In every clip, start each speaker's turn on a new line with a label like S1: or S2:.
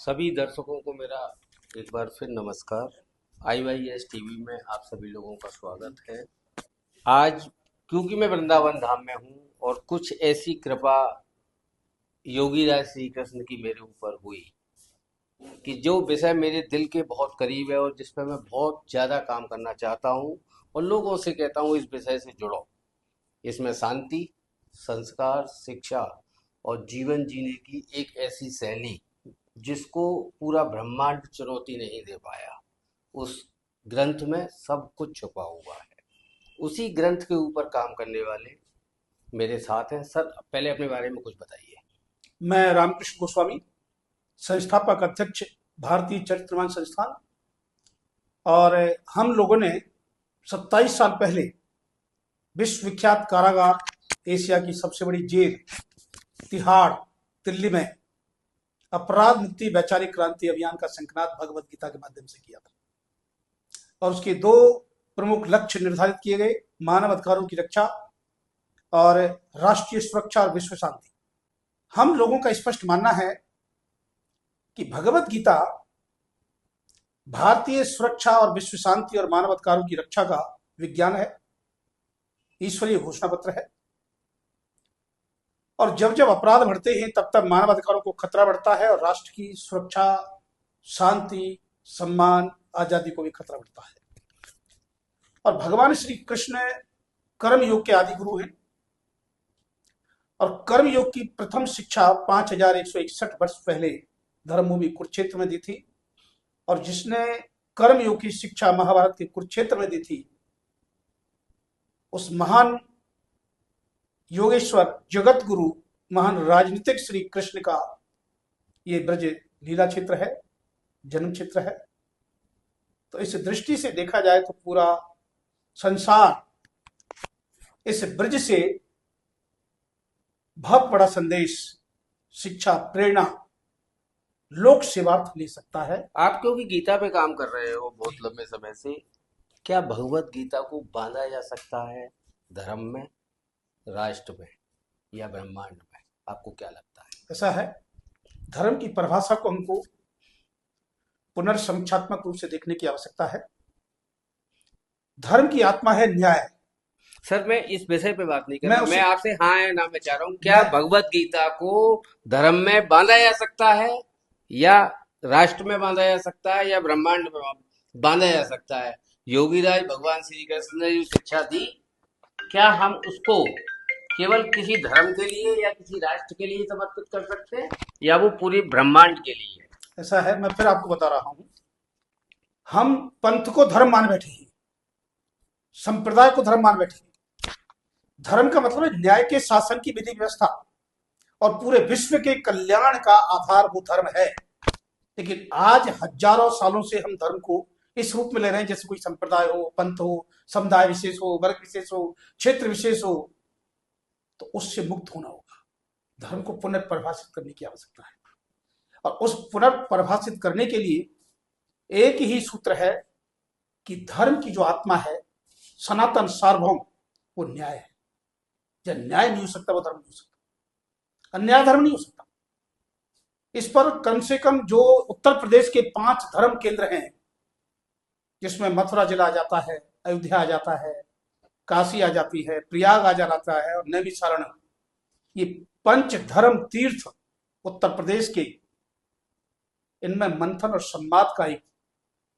S1: सभी दर्शकों को मेरा एक बार फिर नमस्कार। IYS टीवी में आप सभी लोगों का स्वागत है। आज क्योंकि मैं वृंदावन धाम में हूँ और कुछ ऐसी कृपा योगी राज श्री कृष्ण की मेरे ऊपर हुई कि जो विषय मेरे दिल के बहुत करीब है और जिस पर मैं बहुत ज़्यादा काम करना चाहता हूँ और लोगों से कहता हूँ इस विषय से जुड़ो। इसमें शांति, संस्कार, शिक्षा और जीवन जीने की एक ऐसी शैली जिसको पूरा ब्रह्मांड चुनौती नहीं दे पाया। उस ग्रंथ में सब कुछ छुपा हुआ है। उसी ग्रंथ के ऊपर काम करने वाले मेरे साथ हैं। सर, पहले अपने बारे में कुछ बताइए।
S2: मैं रामकृष्ण गोस्वामी, संस्थापक अध्यक्ष, भारतीय चरित्रमान संस्थान। और हम लोगों ने 27 साल पहले विश्व विख्यात कारागार, एशिया की सबसे बड़ी जेल तिहाड़, दिल्ली में अपराध मुक्ति वैचारिक क्रांति अभियान का संकल्प भगवत गीता के माध्यम से किया था। और उसके दो प्रमुख लक्ष्य निर्धारित किए गए: मानव अधिकारों की रक्षा और राष्ट्रीय सुरक्षा और विश्व शांति। हम लोगों का स्पष्ट मानना है कि भगवत गीता भारतीय सुरक्षा और विश्व शांति और मानव अधिकारों की रक्षा का विज्ञान है, ईश्वरीय घोषणा पत्र है। और जब जब अपराध बढ़ते हैं तब तब मानव अधिकारों को खतरा बढ़ता है और राष्ट्र की सुरक्षा, शांति, सम्मान, आजादी को भी खतरा बढ़ता है। और भगवान श्री कृष्ण कर्म योग के आदि गुरु हैं और कर्म योग की प्रथम शिक्षा 5161 वर्ष पहले धर्मभूमि कुरुक्षेत्र में दी थी। और जिसने कर्म योग की शिक्षा महाभारत के कुरुक्षेत्र में दी थी, उस महान योगेश्वर, जगत गुरु, महान राजनीतिक श्री कृष्ण का ये ब्रज लीला क्षेत्र है, जन्म क्षेत्र है। तो इस दृष्टि से देखा जाए तो पूरा संसार इस ब्रज से बहुत बड़ा संदेश, शिक्षा, प्रेरणा, लोक सेवार्थ ले सकता है।
S1: आप क्योंकि गीता पे काम कर रहे हो बहुत लंबे समय से, क्या भगवत गीता को बांधा जा सकता है धर्म में, राष्ट्र में या ब्रह्मांड में? आपको क्या लगता है?
S2: ऐसा है, धर्म की परिभाषा को हमको पुनर्समीक्षात्मक रूप से देखने की आवश्यकता है। धर्म की आत्मा है न्याय।
S1: सर, मैं इस विषय पे बात नहीं कर
S2: मैं
S1: रहा, मैं
S2: उस
S1: आपसे हाँ या ना में चाह रहा हूँ। क्या
S2: मैं
S1: भगवत गीता को धर्म में बांधा जा सकता है, या राष्ट्र में बांधा जा सकता है, या ब्रह्मांड में बांधा जा सकता है? योगीराज भगवान श्री कृष्ण ने जो शिक्षा दी, क्या हम उसको केवल किसी धर्म के लिए या किसी राष्ट्र के लिए समर्पित कर सकते हैं, या वो पूरे ब्रह्मांड के लिए है?
S2: ऐसा है, मैं फिर आपको बता रहा हूं। हम पंथ को धर्म मान बैठे हैं, संप्रदाय को धर्म मान बैठे हैं। धर्म का मतलब है न्याय के शासन की विधि व्यवस्था और पूरे विश्व के कल्याण का आधार वो धर्म है। लेकिन आज हजारों सालों से हम धर्म को इस रूप में ले रहे हैं जैसे कोई संप्रदाय हो, पंथ हो, समुदाय विशेष हो, वर्ग विशेष हो, क्षेत्र विशेष हो। तो उससे मुक्त होना होगा। धर्म को पुनर्परिभाषित करने की आवश्यकता है और उस पुनर्परिभाषित करने के लिए एक ही सूत्र है कि धर्म की जो आत्मा है, सनातन, सार्वभौम, वो न्याय है। जब न्याय नहीं हो सकता, वो धर्म नहीं हो सकता, अन्याय धर्म नहीं हो सकता। इस पर कम से कम जो उत्तर प्रदेश के 5 धर्म केंद्र हैं, जिसमें मथुरा जिला आ जाता है, अयोध्या आ जाता है, काशी आ जाती है, प्रयाग आ जाता है और नैमिषारण्य, ये पंच धर्म तीर्थ उत्तर प्रदेश के, इनमें मंथन और संवाद का एक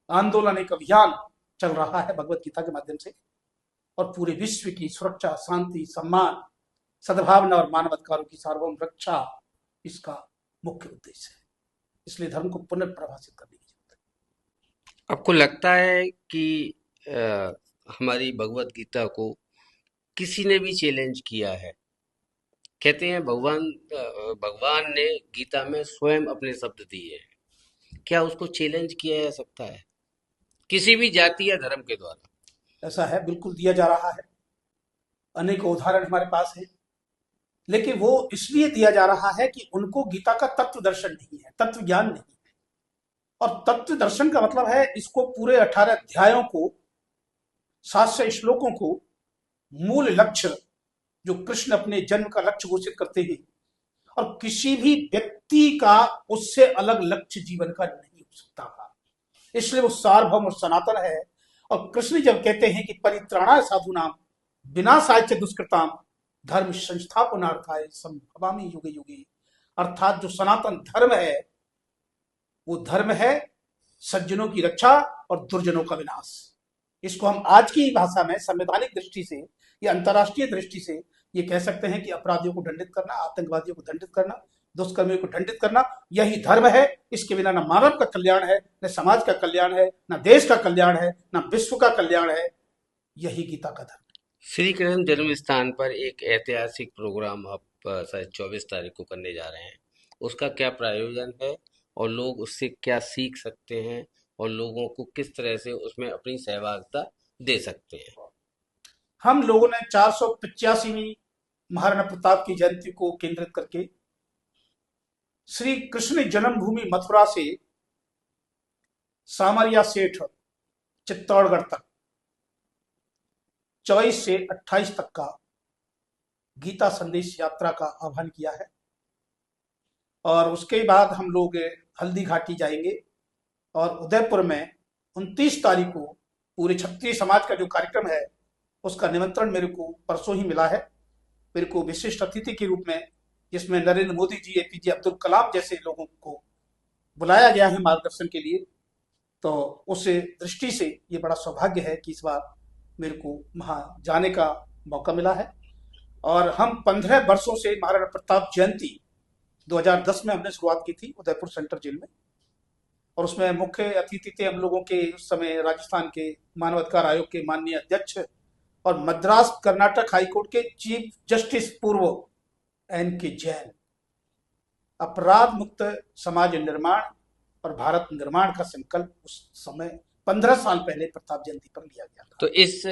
S2: आंदोलन, एक अभियान चल रहा है भगवत गीता के माध्यम से। और पूरे विश्व की सुरक्षा, शांति, सम्मान, सद्भावना और मानव अधिकारों की सार्वभौम रक्षा इसका मुख्य उद्देश्य है। इसलिए धर्म को पुनर्परिभाषित करने की जरूरत है।
S1: आपको लगता है कि हमारी भगवत गीता को किसी ने भी चैलेंज किया है? कहते हैं भगवान ने गीता में स्वयं अपने शब्द दिए हैं। क्या उसको चैलेंज किया जा सकता है किसी भी जाति या धर्म के द्वारा?
S2: ऐसा है, बिल्कुल दिया जा रहा है। अनेक उदाहरण हमारे पास है। लेकिन वो इसलिए दिया जा रहा है कि उनको गीता का तत्व दर्शन नहीं है, तत्व ज्ञान नहीं है। और तत्व दर्शन का मतलब है इसको पूरे 18 अध्यायों को, 700 श्लोकों को, मूल लक्ष्य जो कृष्ण अपने जन्म का लक्ष्य घोषित करते हैं और किसी भी व्यक्ति का उससे अलग लक्ष्य जीवन का नहीं हो सकता था, इसलिए वो सार्वभौम और सनातन है। और कृष्ण जब कहते हैं कि परित्राणाय साधूनाम विनाशाय च दुष्कृताम धर्म संस्थापनार्थाय संभवामि युगे युगे, अर्थात जो सनातन धर्म है वो धर्म है सज्जनों की रक्षा और दुर्जनों का विनाश। इसको हम आज की भाषा में संवैधानिक दृष्टि से या अंतर्राष्ट्रीय दृष्टि से ये कह सकते हैं कि अपराधियों को दंडित करना, आतंकवादियों को दंडित करना, दुष्कर्मियों को दंडित करना, यही धर्म है। इसके बिना न मानव का कल्याण है, न समाज का कल्याण है, न देश का कल्याण है, न विश्व का कल्याण है। यही गीता का धर्म।
S1: श्री कृष्ण जन्म स्थान पर एक ऐतिहासिक प्रोग्राम आप शायद 24 तारीख को करने जा रहे हैं। उसका क्या प्रायोजन है और लोग उससे क्या सीख सकते हैं और लोगों को किस तरह से उसमें अपनी सहभागिता दे सकते हैं?
S2: हम लोगों ने 485वीं महाराणा प्रताप की जयंती को केंद्रित करके श्री कृष्ण जन्मभूमि मथुरा से सामरिया सेठ चित्तौड़गढ़ तक 24 से 28 तक का गीता संदेश यात्रा का आह्वान किया है। और उसके बाद हम लोग हल्दी घाटी जाएंगे और उदयपुर में 29 तारीख को पूरे क्षत्रिय समाज का जो कार्यक्रम है उसका निमंत्रण मेरे को परसों ही मिला है। मेरे को विशिष्ट अतिथि के रूप में, जिसमें नरेंद्र मोदी जी, एपीजे अब्दुल कलाम जैसे लोगों को बुलाया गया है मार्गदर्शन के लिए। तो उस दृष्टि से ये बड़ा सौभाग्य है कि इस बार मेरे को वहाँ जाने का मौका मिला है। और हम 15 वर्षों से महाराणा प्रताप जयंती 2010 में हमने शुरुआत की थी उदयपुर सेंट्रल जेल में, और उसमें मुख्य अतिथि थे हम लोगों के उस समय राजस्थान के मानवाधिकार आयोग के माननीय अध्यक्ष और मद्रास कर्नाटक हाईकोर्ट के चीफ जस्टिस पूर्व एन.के. जैन। अपराध मुक्त समाज निर्माण और भारत निर्माण का संकल्प उस समय 15 साल पहले प्रताप जयंती पर लिया गया था।
S1: तो इस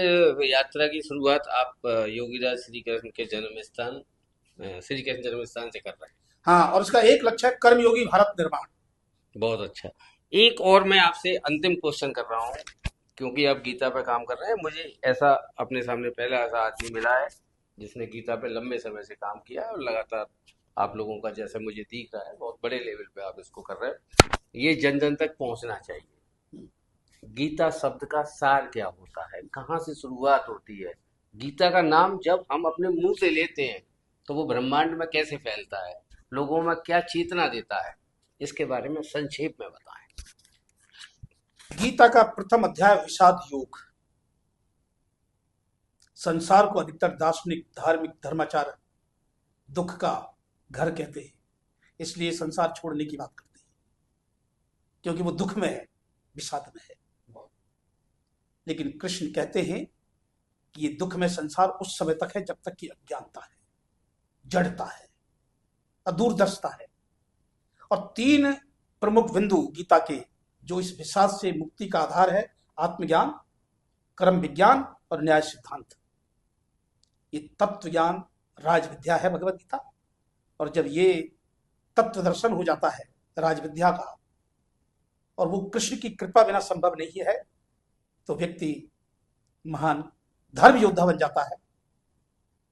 S1: यात्रा की शुरुआत आप योगीराज श्री कृष्ण के जन्म स्थान श्री कृष्ण जन्म स्थान से कर रहे हैं।
S2: हाँ, और उसका एक लक्ष्य है कर्मयोगी भारत निर्माण।
S1: बहुत अच्छा। एक और मैं आपसे अंतिम क्वेश्चन कर रहा हूँ, क्योंकि आप गीता पे काम कर रहे हैं। मुझे ऐसा अपने सामने पहला ऐसा आदमी मिला है जिसने गीता पे लंबे समय से काम किया है और लगातार आप लोगों का, जैसे मुझे दिख रहा है, बहुत बड़े लेवल पे आप इसको कर रहे हैं। ये जन जन तक पहुंचना चाहिए। गीता शब्द का सार क्या होता है, कहाँ से शुरुआत होती है? गीता का नाम जब हम अपने मुंह से लेते हैं तो वो ब्रह्मांड में कैसे फैलता है, लोगों में क्या चेतना देता है, इसके बारे में संक्षेप में बताएं।
S2: गीता का प्रथम अध्याय विषाद योग। संसार को अधिकतर दार्शनिक, धार्मिक, धर्माचार दुख का घर कहते हैं, इसलिए संसार छोड़ने की बात करते हैं, क्योंकि वो दुख में है, विषाद में है। लेकिन कृष्ण कहते हैं कि ये दुख में संसार उस समय तक है जब तक कि अज्ञानता है, जड़ता है, अदूरदर्शिता है। और 3 प्रमुख बिंदु गीता के जो इस विषाद से मुक्ति का आधार है: आत्मज्ञान, कर्म विज्ञान और न्याय सिद्धांत। ये तत्व ज्ञान राज विद्या है भगवत गीता। और जब ये तत्व दर्शन हो जाता है राज विद्या का, और वो कृष्ण की कृपा बिना संभव नहीं है, तो व्यक्ति महान धर्म योद्धा बन जाता है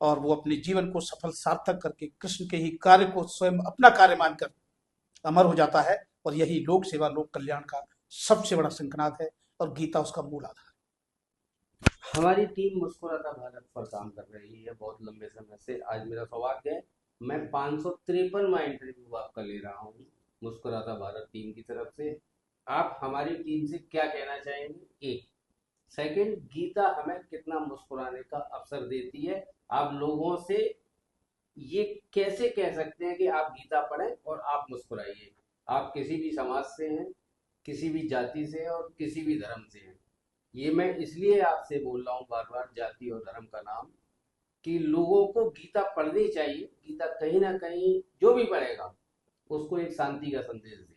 S2: और वो अपने जीवन को सफल सार्थक करके कृष्ण के ही कार्य को स्वयं अपना कार्य मानकर अमर हो जाता है। और यही लोक सेवा, लोक कल्याण का सबसे बड़ा शंखनाद है और गीता उसका मूल आधार है।
S1: हमारी टीम मुस्कुराता भारत पर काम कर रही है बहुत लंबे समय से। आज मेरा सौभाग्य है, मैं 553वां इंटरव्यू आपका ले रहा हूँ मुस्कुराता भारत टीम की तरफ से। आप हमारी टीम से क्या कहना चाहेंगे? एक सेकंड, गीता हमें कितना मुस्कुराने का अवसर देती है? आप लोगों से ये कैसे कह सकते हैं कि आप गीता पढ़ें और आप मुस्कुराइए? आप किसी भी समाज से हैं, किसी भी जाति से हैं और किसी भी धर्म से हैं। ये मैं इसलिए आपसे बोल रहा हूँ बार बार, जाति और धर्म का नाम, कि लोगों को गीता पढ़नी चाहिए। गीता कहीं ना कहीं जो भी पढ़ेगा उसको एक शांति का संदेश दे।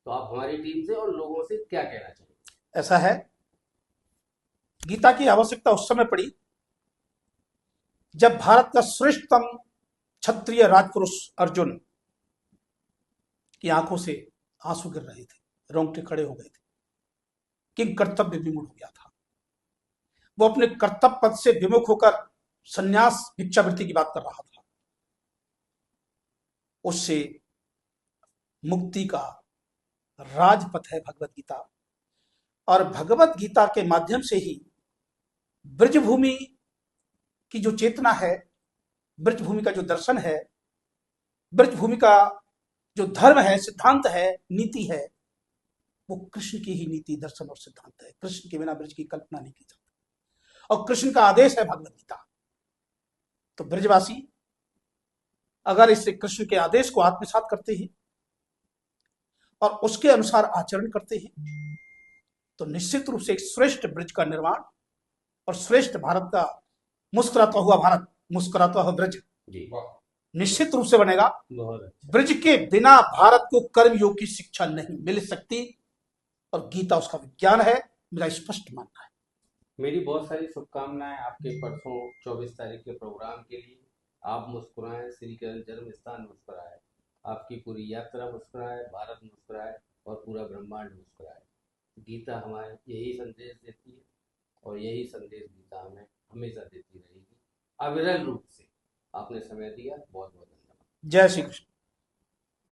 S1: तो आप हमारी टीम से और लोगों से क्या कहना चाहिए?
S2: ऐसा है, गीता की आवश्यकता उस समय पड़ी जब भारत का श्रेष्ठतम क्षत्रिय राजपुरुष अर्जुन की आंखों से आंसू गिर रहे थे, रोंगटे खड़े हो गए थे, किंग कर्तव्य विमुख हो गया था। वो अपने कर्तव्य पद से विमुख होकर संन्यास भिक्षावृत्ति की बात कर रहा था। उससे मुक्ति का राजपथ है भगवत गीता। और भगवत गीता के माध्यम से ही ब्रजभूमि की जो चेतना है, ब्रजभूमि का जो दर्शन है, ब्रजभूमि का जो धर्म है, सिद्धांत है, नीति है, वो कृष्ण की ही नीति, दर्शन और सिद्धांत है। कृष्ण के बिना ब्रज की कल्पना नहीं की जाती और कृष्ण का आदेश है भगवत गीता। तो ब्रजवासी अगर इस कृष्ण के आदेश को आत्मसात करते हैं और उसके अनुसार आचरण करते हैं तो निश्चित रूप से एक श्रेष्ठ ब्रज का निर्माण और श्रेष्ठ भारत का मुस्कुराता हुआ भारत, मुस्कुराता हुआ ब्रज
S1: जी,
S2: निश्चित रूप से बनेगा।
S1: बहुत अच्छा।
S2: ब्रज के बिना भारत को कर्मयोग की शिक्षा नहीं मिल सकती और गीता उसका विज्ञान है, मेरा स्पष्ट मानना है।
S1: मेरी बहुत सारी शुभकामनाएं आपके परसों 24 तारीख के प्रोग्राम के लिए। आप मुस्कुराएं, श्री कृष्ण जन्म स्थान मुस्कुराए, आपकी पूरी यात्रा मुस्कुराए, भारत मुस्कुराए और पूरा ब्रह्मांड मुस्कुराए। गीता हमारे यही संदेश देती है और यही संदेश गीता हमें हमेशा देती रहेगी, अविरल रूप से। आपने समय दिया, बहुत बहुत धन्यवाद।
S2: जय श्री कृष्ण।